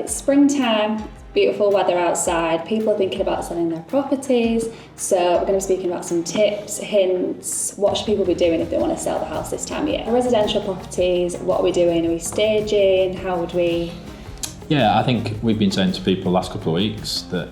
It's springtime, beautiful weather outside, people are thinking about selling their properties, so we're going to be speaking about some tips, hints, what should people be doing if they want to sell the house this time of year. Residential properties, what are we doing? Are we staging? How would we? Yeah, I think we've been saying to people the last couple of weeks that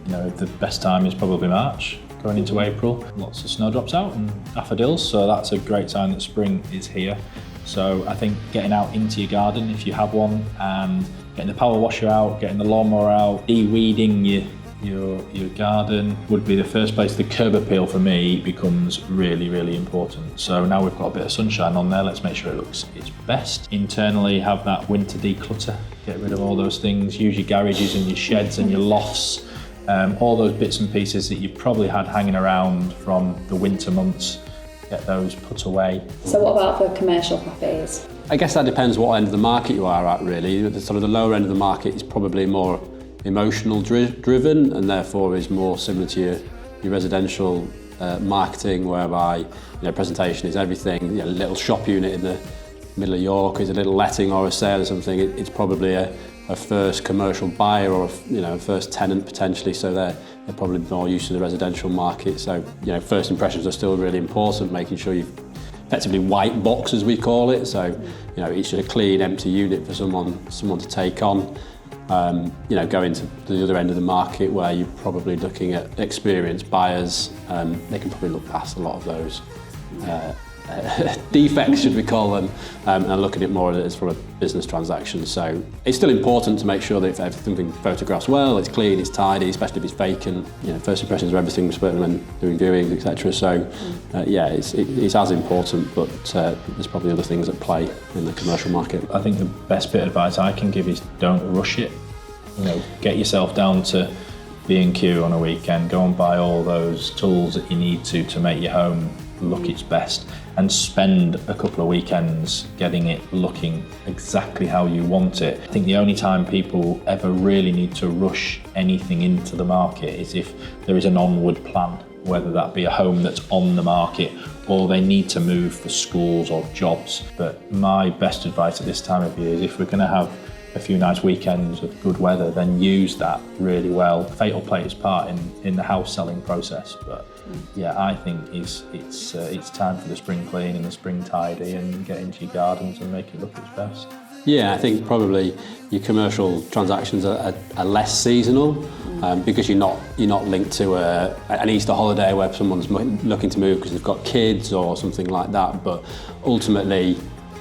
the best time is probably March, going into April. Lots of snowdrops out and daffodils, so that's a great sign that spring is here. So I think getting out into your garden, if you have one, and getting the power washer out, getting the lawnmower out, de-weeding your garden would be the first place. The curb appeal for me becomes really, really important. So now we've got a bit of sunshine on there, let's make sure it looks its best. Internally, have that winter declutter, get rid of all those things, use your garages and your sheds and your lofts, all those bits and pieces that you probably had hanging around from the winter months. Get those put away. So what about for commercial properties? I guess that depends what end of the market you are at, really. The sort of the lower end of the market is probably more emotional driven, and therefore is more similar to your residential marketing, whereby presentation is everything. A little shop unit in the middle of York is a little letting or a sale or something. It's probably a first commercial buyer or a first tenant potentially, so they're probably more used to the residential market. So first impressions are still really important, making sure you've effectively white box, as we call it. So it's just a clean, empty unit for someone to take on. Going to the other end of the market where you're probably looking at experienced buyers, they can probably look past a lot of those defects, should we call them, and look at it more as from a business transaction. So it's still important to make sure that if everything photographs well, it's clean, it's tidy, especially if it's vacant. First impressions are everything, especially when doing viewings, etc. So it's as important, but there's probably other things at play in the commercial market. I think the best bit of advice I can give is don't rush it. Get yourself down to B&Q on a weekend, go and buy all those tools that you need to make your home look its best, and spend a couple of weekends getting it looking exactly how you want it. I think the only time people ever really need to rush anything into the market is if there is an onward plan, whether that be a home that's on the market or they need to move for schools or jobs. But my best advice at this time of year is if we're going to have a few nice weekends of good weather, then use that really well. Fate will play its part in the house selling process, but I think it's time for the spring clean and the spring tidy and get into your gardens and make it look its best. Yeah, I think probably your commercial transactions are less seasonal because you're not linked to an Easter holiday where someone's looking to move because they've got kids or something like that. But ultimately,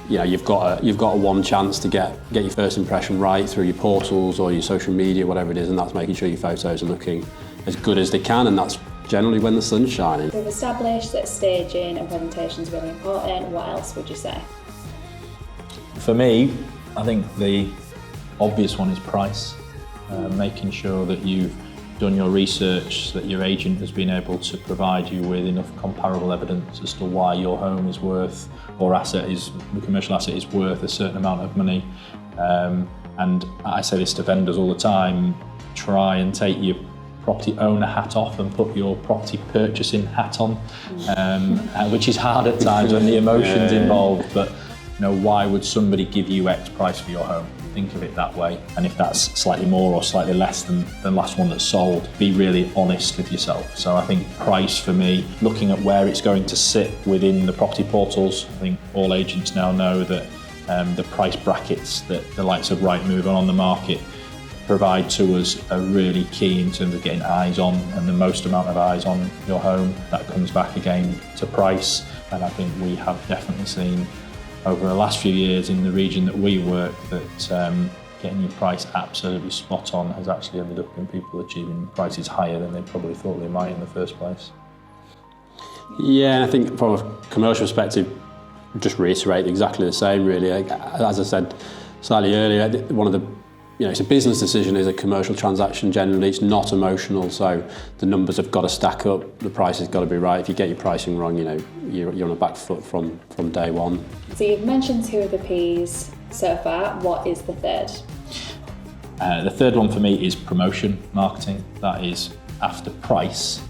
you've got a one chance to get your first impression right through your portals or your social media, whatever it is, and that's making sure your photos are looking as good as they can, and that's generally when the sun's shining. We've established that staging and presentation is really important. What else would you say? For me, I think the obvious one is price. Making sure that you've done your research, that your agent has been able to provide you with enough comparable evidence as to why your home is worth, or the commercial asset is worth a certain amount of money. And I say this to vendors all the time, try and take your property owner hat off and put your property purchasing hat on, which is hard at times when the emotion's involved, but why would somebody give you X price for your home? Think of it that way, and if that's slightly more or slightly less than the last one that's sold, be really honest with yourself. So I think price for me, looking at where it's going to sit within the property portals, I think all agents now know that the price brackets that the likes of Rightmove and On the Market provide to us are really key in terms of getting eyes on, and the most amount of eyes on your home, that comes back again to price. And I think we have definitely seen over the last few years in the region that we work that getting your price absolutely spot on has actually ended up in people achieving prices higher than they probably thought they might in the first place. Yeah, I think from a commercial perspective, just reiterate exactly the same really. As I said slightly earlier, one of the it's a business decision, is a commercial transaction generally, it's not emotional, so the numbers have got to stack up, the price has got to be right. If you get your pricing wrong, you're on a back foot from day one. So you've mentioned 2 of the P's so far, what is the third? The third one for me is promotion marketing. That is, after price,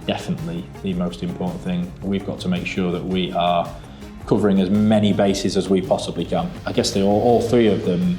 definitely the most important thing. We've got to make sure that we are covering as many bases as we possibly can. I guess all 3 of them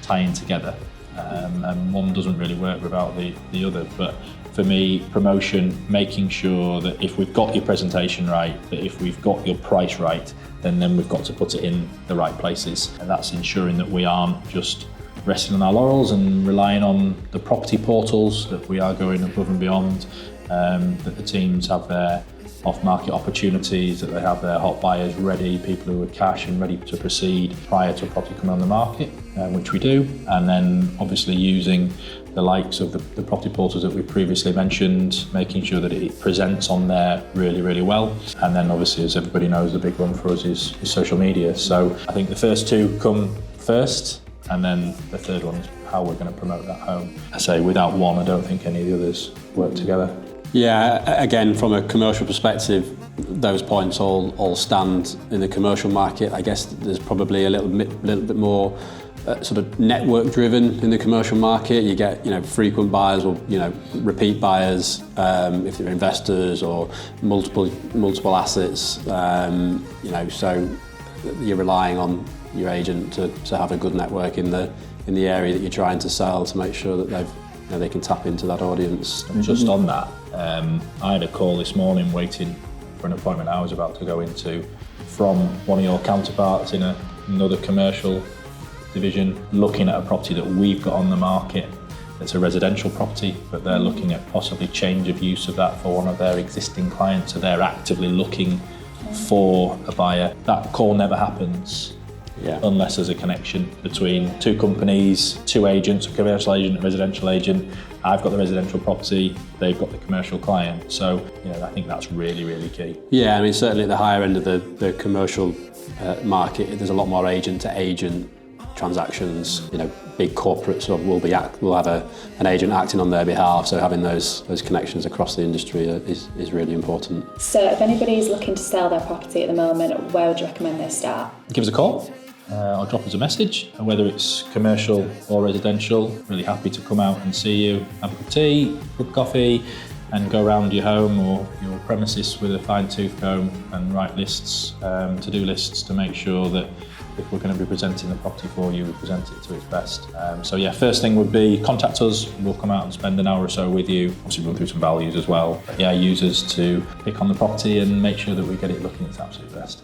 tie in together. and one doesn't really work without the other. But for me, promotion, making sure that if we've got your presentation right, that if we've got your price right, then we've got to put it in the right places. And that's ensuring that we aren't just resting on our laurels and relying on the property portals, that we are going above and beyond, that the teams have their off-market opportunities, that they have their hot buyers ready, people who are cash and ready to proceed prior to a property coming on the market, which we do. And then obviously using the likes of the property portals that we previously mentioned, making sure that it presents on there really, really well. And then obviously, as everybody knows, the big one for us is social media. So I think the first two come first, and then the third one is how we're going to promote that home. I say without one, I don't think any of the others work together. Yeah, again, from a commercial perspective, those points all stand in the commercial market. I guess there's probably a little bit more sort of network driven in the commercial market. You get, frequent buyers or, repeat buyers, if they're investors or multiple assets, so you're relying on your agent to have a good network in the area that you're trying to sell, to make sure that they can tap into that audience. Just on that, I had a call this morning waiting for an appointment I was about to go into from one of your counterparts in another commercial division, looking at a property that we've got on the market. It's a residential property, but they're looking at possibly change of use of that for one of their existing clients, so they're actively looking for a buyer. That call never happens. Yeah. Unless there's a connection between two companies, two agents, a commercial agent, a residential agent. I've got the residential property, they've got the commercial client. So, I think that's really, really key. Yeah, I mean, certainly at the higher end of the commercial market, there's a lot more agent-to-agent transactions. Big corporates will have an agent acting on their behalf. So having those connections across the industry is really important. So if anybody's looking to sell their property at the moment, where would you recommend they start? Give us a call. Or drop us a message, whether it's commercial or residential. Really happy to come out and see you, have a cup of tea, cup of coffee, and go around your home or your premises with a fine-tooth comb and write lists, to-do lists, to make sure that if we're going to be presenting the property for you, we present it to its best. First thing would be contact us. We'll come out and spend an hour or so with you. Obviously run through some values as well. But use us to pick on the property and make sure that we get it looking its absolute best.